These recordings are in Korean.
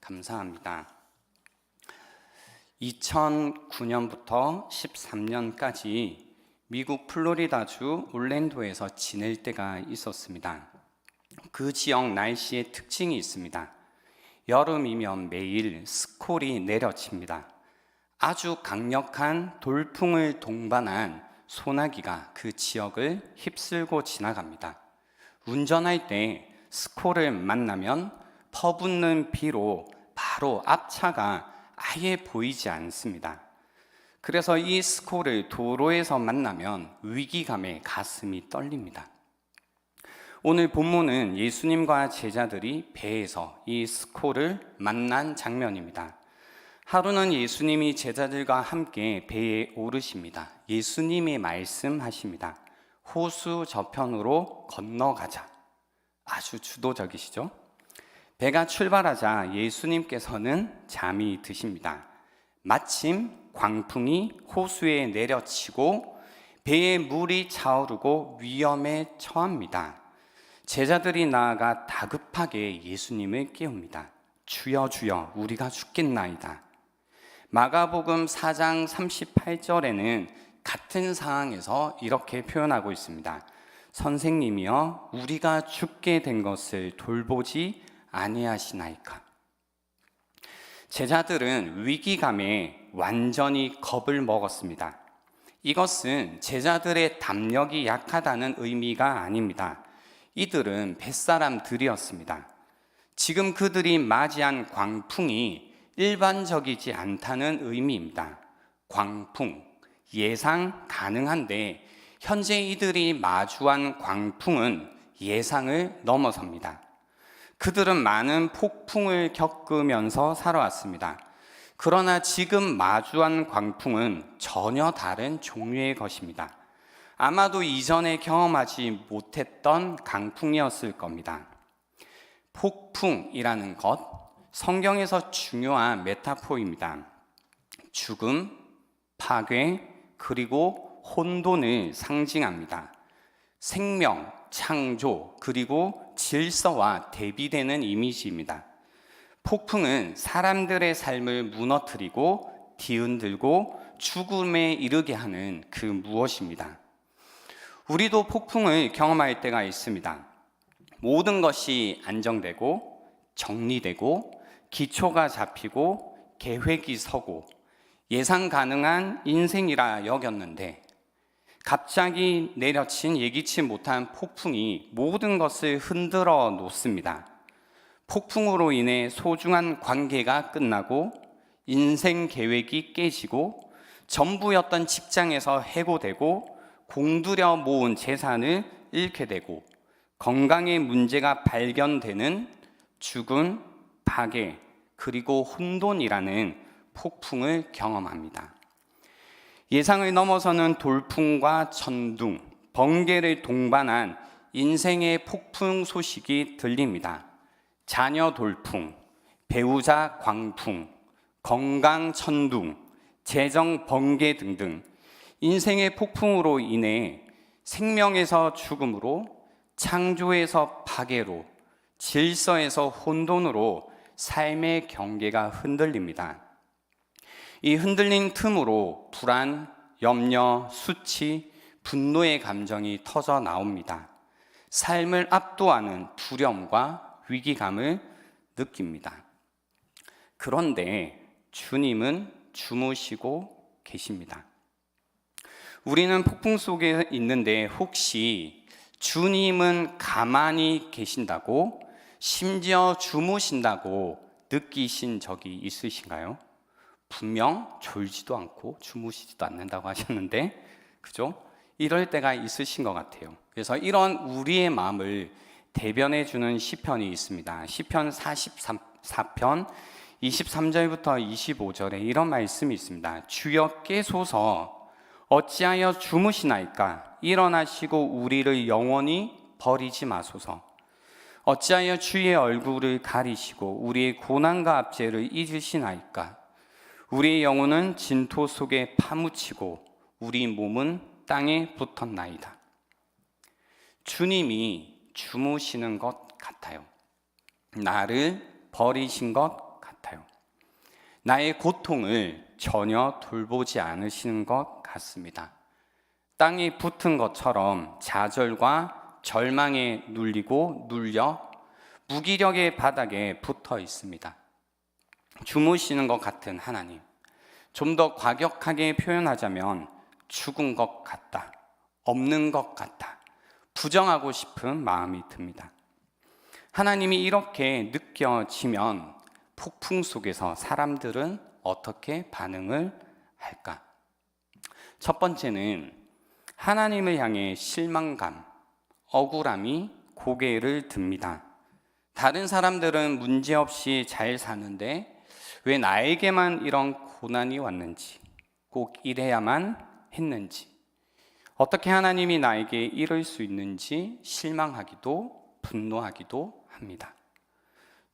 감사합니다. 2009년부터 13년까지 미국 플로리다주 올랜도에서 지낼 때가 있었습니다. 그 지역 날씨의 특징이 있습니다. 여름이면 매일 스콜이 내려칩니다. 아주 강력한 돌풍을 동반한 소나기가 그 지역을 휩쓸고 지나갑니다. 운전할 때 스콜을 만나면 퍼붓는 비로 바로 앞차가 아예 보이지 않습니다. 그래서 이 스콜을 도로에서 만나면 위기감에 가슴이 떨립니다. 오늘 본문은 예수님과 제자들이 배에서 이 스콜을 만난 장면입니다. 하루는 예수님이 제자들과 함께 배에 오르십니다. 예수님이 말씀하십니다. 호수 저편으로 건너가자. 아주 주도적이시죠? 배가 출발하자 예수님께서는 잠이 드십니다. 마침 광풍이 호수에 내려치고 배에 물이 차오르고 위험에 처합니다. 제자들이 나아가 다급하게 예수님을 깨웁니다. 주여 주여 우리가 죽겠나이다. 마가복음 4장 38절에는 같은 상황에서 이렇게 표현하고 있습니다. 선생님이여 우리가 죽게 된 것을 돌보지 아니하시나이까. 제자들은 위기감에 완전히 겁을 먹었습니다. 이것은 제자들의 담력이 약하다는 의미가 아닙니다. 이들은 뱃사람들이었습니다. 지금 그들이 맞이한 광풍이 일반적이지 않다는 의미입니다. 광풍, 예상 가능한데 현재 이들이 마주한 광풍은 예상을 넘어섭니다. 그들은 많은 폭풍을 겪으면서 살아왔습니다. 그러나 지금 마주한 광풍은 전혀 다른 종류의 것입니다. 아마도 이전에 경험하지 못했던 강풍이었을 겁니다. 폭풍이라는 것, 성경에서 중요한 메타포입니다. 죽음, 파괴, 그리고 혼돈을 상징합니다. 생명, 창조, 그리고 질서와 대비되는 이미지입니다. 폭풍은 사람들의 삶을 무너뜨리고 뒤흔들고 죽음에 이르게 하는 그 무엇입니다. 우리도 폭풍을 경험할 때가 있습니다. 모든 것이 안정되고 정리되고 기초가 잡히고 계획이 서고 예상 가능한 인생이라 여겼는데 갑자기 내려친 예기치 못한 폭풍이 모든 것을 흔들어 놓습니다. 폭풍으로 인해 소중한 관계가 끝나고 인생 계획이 깨지고 전부였던 직장에서 해고되고 공들여 모은 재산을 잃게 되고 건강에 문제가 발견되는 죽음, 파괴, 그리고 혼돈이라는 폭풍을 경험합니다. 예상을 넘어서는 돌풍과 천둥, 번개를 동반한 인생의 폭풍 소식이 들립니다. 자녀 돌풍, 배우자 광풍, 건강 천둥, 재정 번개 등등 인생의 폭풍으로 인해 생명에서 죽음으로, 창조에서 파괴로, 질서에서 혼돈으로 삶의 경계가 흔들립니다. 이 흔들린 틈으로 불안, 염려, 수치, 분노의 감정이 터져 나옵니다. 삶을 압도하는 두려움과 위기감을 느낍니다. 그런데 주님은 주무시고 계십니다. 우리는 폭풍 속에 있는데 혹시 주님은 가만히 계신다고, 심지어 주무신다고 느끼신 적이 있으신가요? 분명 졸지도 않고 주무시지도 않는다고 하셨는데, 그죠? 이럴 때가 있으신 것 같아요. 그래서 이런 우리의 마음을 대변해 주는 시편이 있습니다. 시편 44편 23절부터 25절에 이런 말씀이 있습니다. 주여 깨소서, 어찌하여 주무시나이까? 일어나시고 우리를 영원히 버리지 마소서. 어찌하여 주의 얼굴을 가리시고 우리의 고난과 압제를 잊으시나이까? 우리의 영혼은 진토 속에 파묻히고 우리 몸은 땅에 붙었나이다. 주님이 주무시는 것 같아요. 나를 버리신 것 같아요. 같아요. 나의 고통을 전혀 돌보지 않으시는 것 같습니다. 땅에 붙은 것처럼 좌절과 절망에 눌리고 눌려 무기력의 바닥에 붙어 있습니다. 주무시는 것 같은 하나님, 좀 더 과격하게 표현하자면 죽은 것 같다, 없는 것 같다, 부정하고 싶은 마음이 듭니다. 하나님이 이렇게 느껴지면 폭풍 속에서 사람들은 어떻게 반응을 할까? 첫 번째는 하나님을 향해 실망감, 억울함이 고개를 듭니다. 다른 사람들은 문제없이 잘 사는데 왜 나에게만 이런 고난이 왔는지, 꼭 이래야만 했는지, 어떻게 하나님이 나에게 이럴 수 있는지 실망하기도 분노하기도 합니다.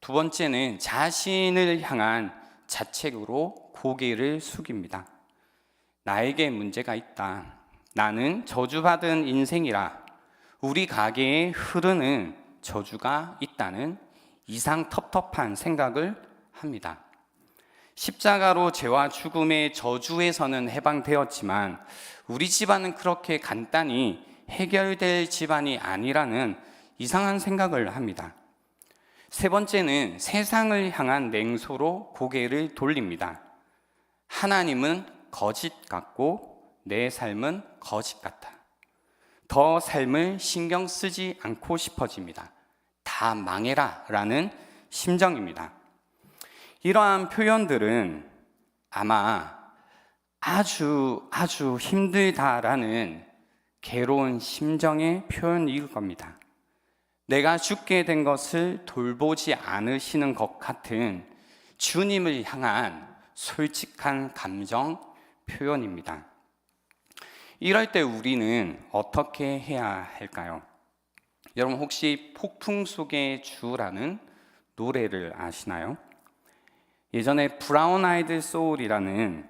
두 번째는 자신을 향한 자책으로 고개를 숙입니다. 나에게 문제가 있다. 나는 저주받은 인생이라. 우리 가게에 흐르는 저주가 있다는 이상 텁텁한 생각을 합니다. 십자가로 죄와 죽음의 저주에서는 해방되었지만 우리 집안은 그렇게 간단히 해결될 집안이 아니라는 이상한 생각을 합니다. 세 번째는 세상을 향한 냉소로 고개를 돌립니다. 하나님은 거짓 같고 내 삶은 거짓 같아. 더 삶을 신경 쓰지 않고 싶어집니다. 다 망해라 라는 심정입니다. 이러한 표현들은 아마 아주 힘들다라는 괴로운 심정의 표현일 겁니다. 내가 죽게 된 것을 돌보지 않으시는 것 같은 주님을 향한 솔직한 감정 표현입니다. 이럴 때 우리는 어떻게 해야 할까요? 여러분 혹시 폭풍 속의 주라는 노래를 아시나요? 예전에 브라운 아이드 소울이라는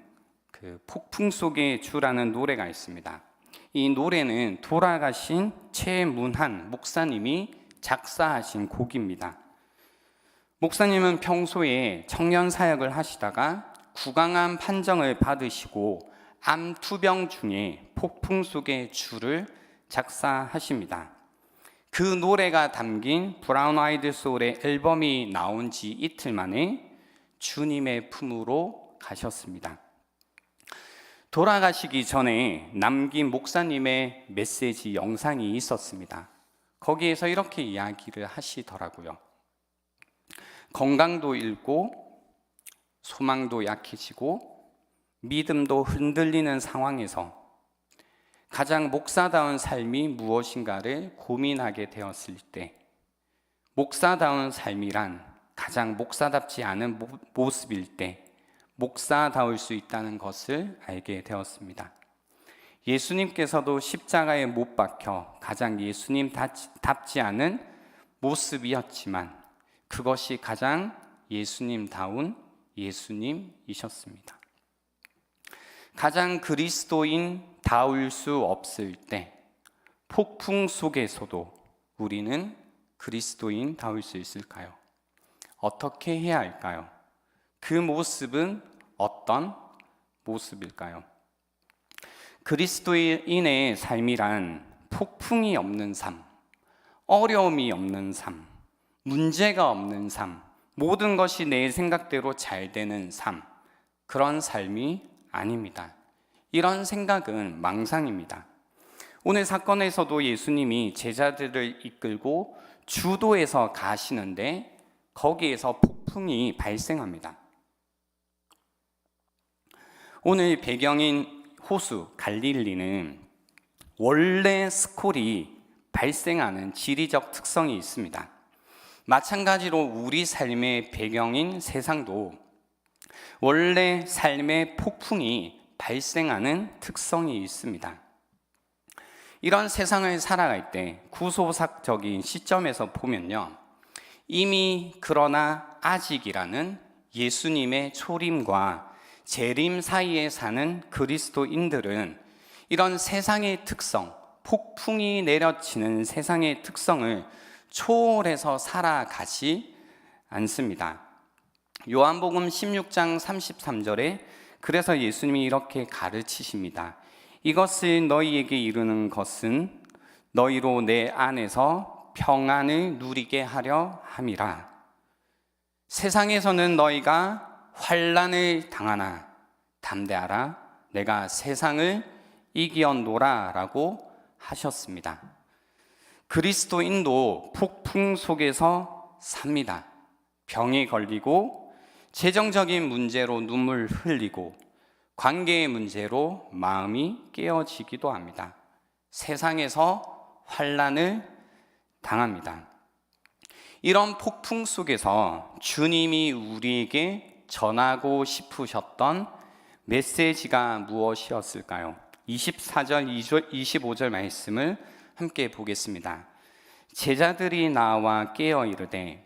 그 폭풍 속의 주라는 노래가 있습니다. 이 노래는 돌아가신 최문한 목사님이 작사하신 곡입니다. 목사님은 평소에 청년 사역을 하시다가 구강암 판정을 받으시고 암 투병 중에 폭풍 속의 주를 작사하십니다. 그 노래가 담긴 브라운 아이드 소울의 앨범이 나온 지 이틀 만에 주님의 품으로 가셨습니다. 돌아가시기 전에 남긴 목사님의 메시지 영상이 있었습니다. 거기에서 이렇게 이야기를 하시더라고요. 건강도 잃고 소망도 약해지고 믿음도 흔들리는 상황에서 가장 목사다운 삶이 무엇인가를 고민하게 되었을 때 목사다운 삶이란 가장 목사답지 않은 모습일 때 목사다울 수 있다는 것을 알게 되었습니다. 예수님께서도 십자가에 못 박혀 가장 예수님답지 않은 모습이었지만 그것이 가장 예수님다운 예수님이셨습니다. 가장 그리스도인다울 수 없을 때 폭풍 속에서도 우리는 그리스도인다울 수 있을까요? 어떻게 해야 할까요? 그 모습은 어떤 모습일까요? 그리스도인의 삶이란 폭풍이 없는 삶, 어려움이 없는 삶, 문제가 없는 삶, 모든 것이 내 생각대로 잘 되는 삶, 그런 삶이 아닙니다. 이런 생각은 망상입니다. 오늘 사건에서도 예수님이 제자들을 이끌고 주도해서 가시는데 거기에서 폭풍이 발생합니다. 오늘 배경인 호수 갈릴리는 원래 스콜이 발생하는 지리적 특성이 있습니다. 마찬가지로 우리 삶의 배경인 세상도 원래 삶의 폭풍이 발생하는 특성이 있습니다. 이런 세상을 살아갈 때 구소삭적인 시점에서 보면요, 이미 그러나 아직이라는 예수님의 초림과 재림 사이에 사는 그리스도인들은 이런 세상의 특성, 폭풍이 내려치는 세상의 특성을 초월해서 살아가지 않습니다. 요한복음 16장 33절에 그래서 예수님이 이렇게 가르치십니다. 이것을 너희에게 이르는 것은 너희로 내 안에서 평안을 누리게 하려 함이라. 세상에서는 너희가 환난을 당하나 담대하라. 내가 세상을 이기었노라 라고 하셨습니다. 그리스도인도 폭풍 속에서 삽니다. 병에 걸리고 재정적인 문제로 눈물 흘리고 관계의 문제로 마음이 깨어지기도 합니다. 세상에서 환난을 당합니다. 이런 폭풍 속에서 주님이 우리에게 전하고 싶으셨던 메시지가 무엇이었을까요? 24절, 25절 말씀을 함께 보겠습니다. 제자들이 나와 깨어 이르되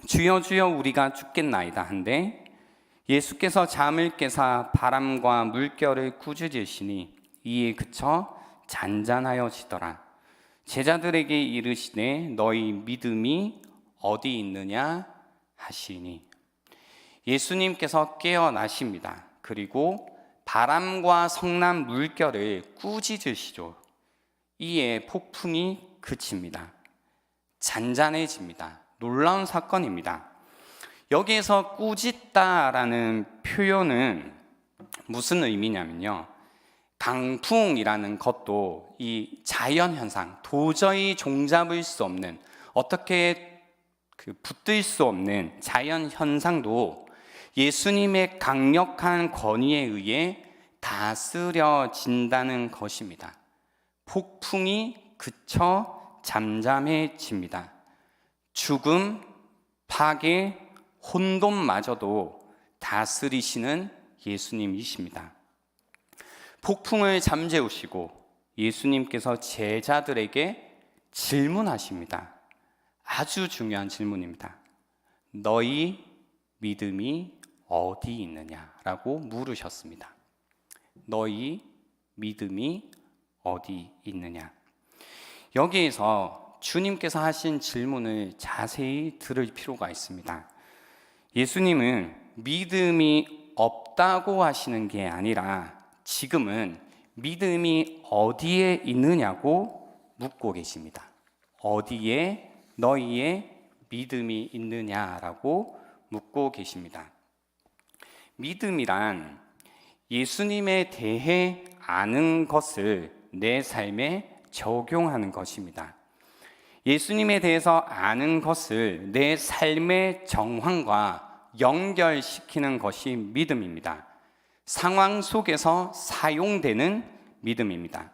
주여 주여 우리가 죽겠나이다 한데 예수께서 잠을 깨사 바람과 물결을 꾸짖으시니 이에 그쳐 잔잔하여지더라. 제자들에게 이르시되 너희 믿음이 어디 있느냐 하시니 예수님께서 깨어나십니다. 그리고 바람과 성난 물결을 꾸짖으시죠. 이에 폭풍이 그칩니다. 잔잔해집니다. 놀라운 사건입니다. 여기에서 꾸짖다라는 표현은 무슨 의미냐면요, 강풍이라는 것도 이 자연현상, 도저히 종잡을 수 없는, 어떻게 붙들 수 없는 자연현상도 예수님의 강력한 권위에 의해 다스려진다는 것입니다. 폭풍이 그쳐 잠잠해집니다. 죽음, 파괴, 혼돈마저도 다스리시는 예수님이십니다. 폭풍을 잠재우시고 예수님께서 제자들에게 질문하십니다. 아주 중요한 질문입니다. 너희 믿음이 어디 있느냐라고 물으셨습니다. 너희 믿음이 어디 있느냐? 여기에서 주님께서 하신 질문을 자세히 들을 필요가 있습니다. 예수님은 믿음이 없다고 하시는 게 아니라 지금은 믿음이 어디에 있느냐고 묻고 계십니다. 어디에 너희의 믿음이 있느냐라고 묻고 계십니다. 믿음이란 예수님에 대해 아는 것을 내 삶에 적용하는 것입니다. 예수님에 대해서 아는 것을 내 삶의 정황과 연결시키는 것이 믿음입니다. 상황 속에서 사용되는 믿음입니다.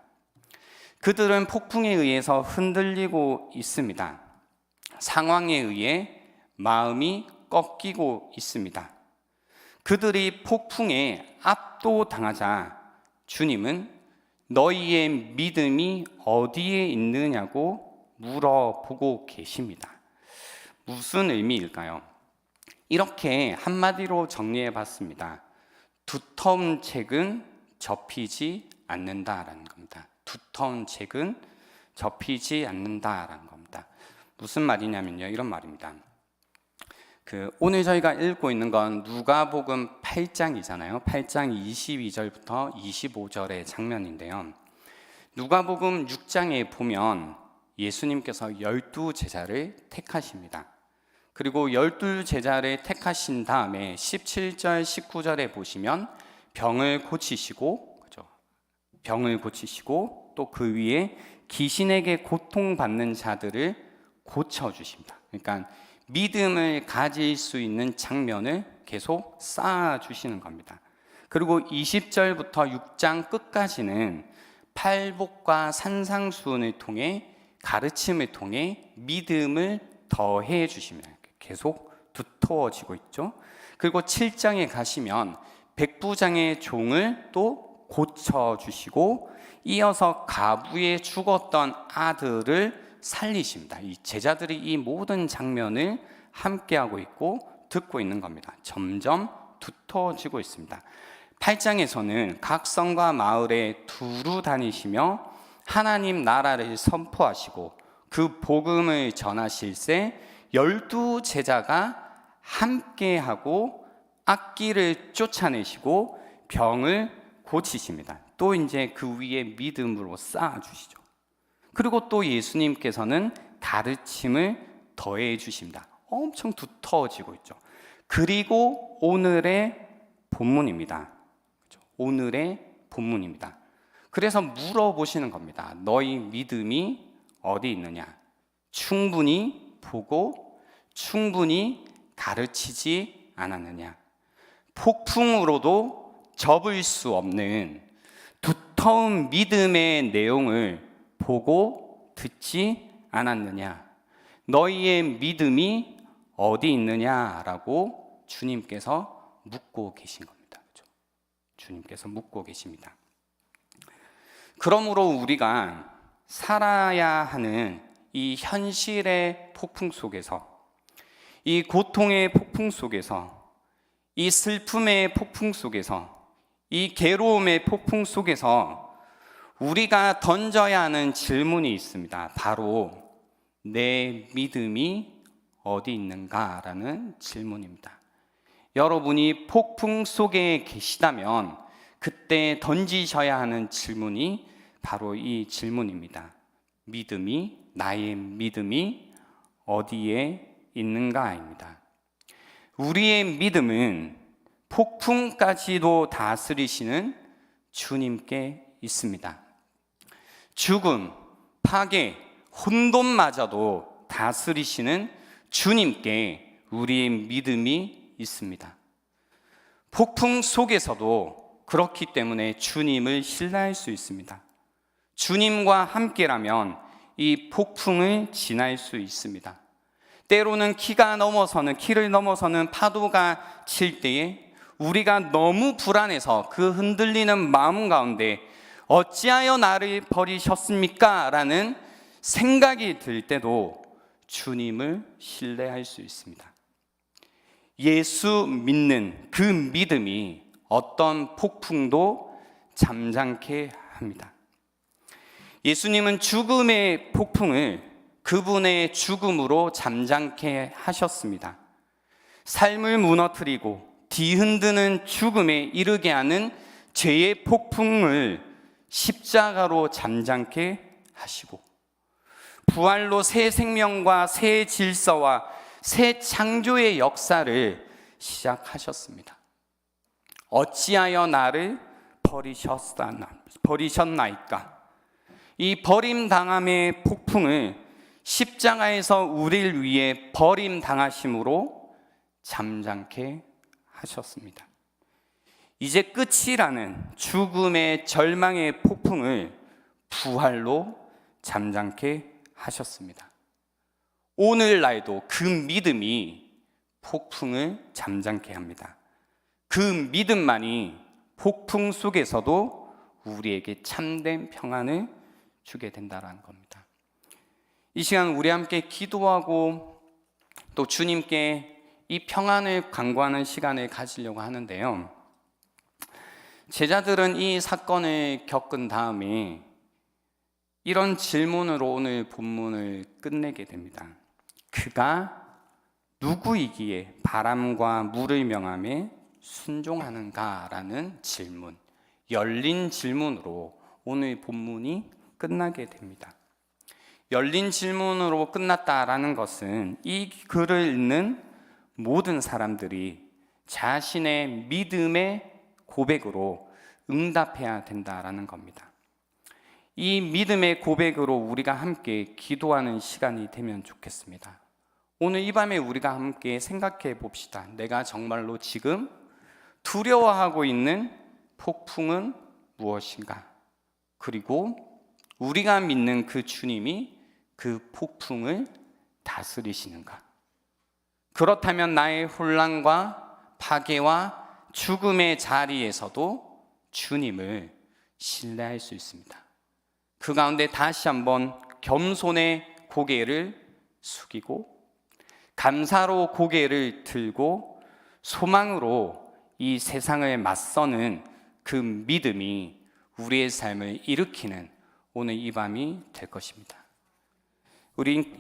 그들은 폭풍에 의해서 흔들리고 있습니다. 상황에 의해 마음이 꺾이고 있습니다. 그들이 폭풍에 압도당하자 주님은 너희의 믿음이 어디에 있느냐고 물어보고 계십니다. 무슨 의미일까요? 이렇게 한마디로 정리해 봤습니다. 두터운 책은 접히지 않는다라는 겁니다. 두터운 책은 접히지 않는다라는 겁니다. 무슨 말이냐면요, 이런 말입니다. 오늘 저희가 읽고 있는 건 누가복음 8장이잖아요. 8장 22절부터 25절의 장면인데요. 누가복음 6장에 보면 예수님께서 12제자를 택하십니다. 그리고 12제자를 택하신 다음에 17절, 19절에 보시면 병을 고치시고, 병을 고치시고 또 그 위에 귀신에게 고통받는 자들을 고쳐주십니다. 그러니까 믿음을 가질 수 있는 장면을 계속 쌓아주시는 겁니다. 그리고 20절부터 6장 끝까지는 팔복과 산상수훈을 통해, 가르침을 통해 믿음을 더해 주십니다. 계속 두터워지고 있죠. 그리고 7장에 가시면 백부장의 종을 또 고쳐주시고 이어서 가부에 죽었던 아들을 살리십니다. 이 제자들이 이 모든 장면을 함께하고 있고 듣고 있는 겁니다. 점점 두터워지고 있습니다. 8장에서는 각 성과 마을에 두루 다니시며 하나님 나라를 선포하시고 그 복음을 전하실세 12제자가 함께하고 악기를 쫓아내시고 병을 고치십니다. 또 이제 그 위에 믿음으로 쌓아주시죠. 그리고 또 예수님께서는 가르침을 더해 주십니다. 엄청 두터워지고 있죠. 그리고 오늘의 본문입니다. 오늘의 본문입니다. 그래서 물어보시는 겁니다. 너희 믿음이 어디 있느냐? 충분히 보고 충분히 가르치지 않았느냐? 폭풍으로도 접을 수 없는 두터운 믿음의 내용을 보고 듣지 않았느냐? 너희의 믿음이 어디 있느냐라고 주님께서 묻고 계신 겁니다. 그렇죠? 주님께서 묻고 계십니다. 그러므로 우리가 살아야 하는 이 현실의 폭풍 속에서, 이 고통의 폭풍 속에서, 이 슬픔의 폭풍 속에서, 이 괴로움의 폭풍 속에서 우리가 던져야 하는 질문이 있습니다. 바로 내 믿음이 어디 있는가라는 질문입니다. 여러분이 폭풍 속에 계시다면 그때 던지셔야 하는 질문이 바로 이 질문입니다. 나의 믿음이 어디에 있는가입니다. 우리의 믿음은 폭풍까지도 다스리시는 주님께 있습니다. 죽음, 파괴, 혼돈마저도 다스리시는 주님께 우리의 믿음이 있습니다. 폭풍 속에서도 그렇기 때문에 주님을 신뢰할 수 있습니다. 주님과 함께라면 이 폭풍을 지날 수 있습니다. 때로는 키를 넘어서는 파도가 칠 때에 우리가 너무 불안해서 그 흔들리는 마음 가운데 어찌하여 나를 버리셨습니까? 라는 생각이 들 때도 주님을 신뢰할 수 있습니다. 예수 믿는 그 믿음이 어떤 폭풍도 잠잠케 합니다. 예수님은 죽음의 폭풍을 그분의 죽음으로 잠잠케 하셨습니다. 삶을 무너뜨리고 뒤흔드는 죽음에 이르게 하는 죄의 폭풍을 십자가로 잠잠케 하시고 부활로 새 생명과 새 질서와 새 창조의 역사를 시작하셨습니다. 어찌하여 나를 버리셨나이까? 이 버림당함의 폭풍을 십자가에서 우리를 위해 버림당하심으로 잠잠케 하셨습니다. 이제 끝이라는 죽음의 절망의 폭풍을 부활로 잠잠케 하셨습니다. 오늘날도 그 믿음이 폭풍을 잠잠케 합니다. 그 믿음만이 폭풍 속에서도 우리에게 참된 평안을 주게 된다는 겁니다. 이 시간 우리 함께 기도하고 또 주님께 이 평안을 간구하는 시간을 가지려고 하는데요. 제자들은 이 사건을 겪은 다음에 이런 질문으로 오늘 본문을 끝내게 됩니다. 그가 누구이기에 바람과 물을 명함에 순종하는가라는 질문, 열린 질문으로 오늘 본문이 끝나게 됩니다. 열린 질문으로 끝났다라는 것은 이 글을 읽는 모든 사람들이 자신의 믿음의 고백으로 응답해야 된다라는 겁니다. 이 믿음의 고백으로 우리가 함께 기도하는 시간이 되면 좋겠습니다. 오늘 이 밤에 우리가 함께 생각해 봅시다. 내가 정말로 지금 두려워하고 있는 폭풍은 무엇인가? 그리고 우리가 믿는 그 주님이 그 폭풍을 다스리시는가? 그렇다면 나의 혼란과 파괴와 죽음의 자리에서도 주님을 신뢰할 수 있습니다. 그 가운데 다시 한번 겸손의 고개를 숙이고 감사로 고개를 들고 소망으로 이 세상을 맞서는 그 믿음이 우리의 삶을 일으키는 오늘 이 밤이 될 것입니다. 우리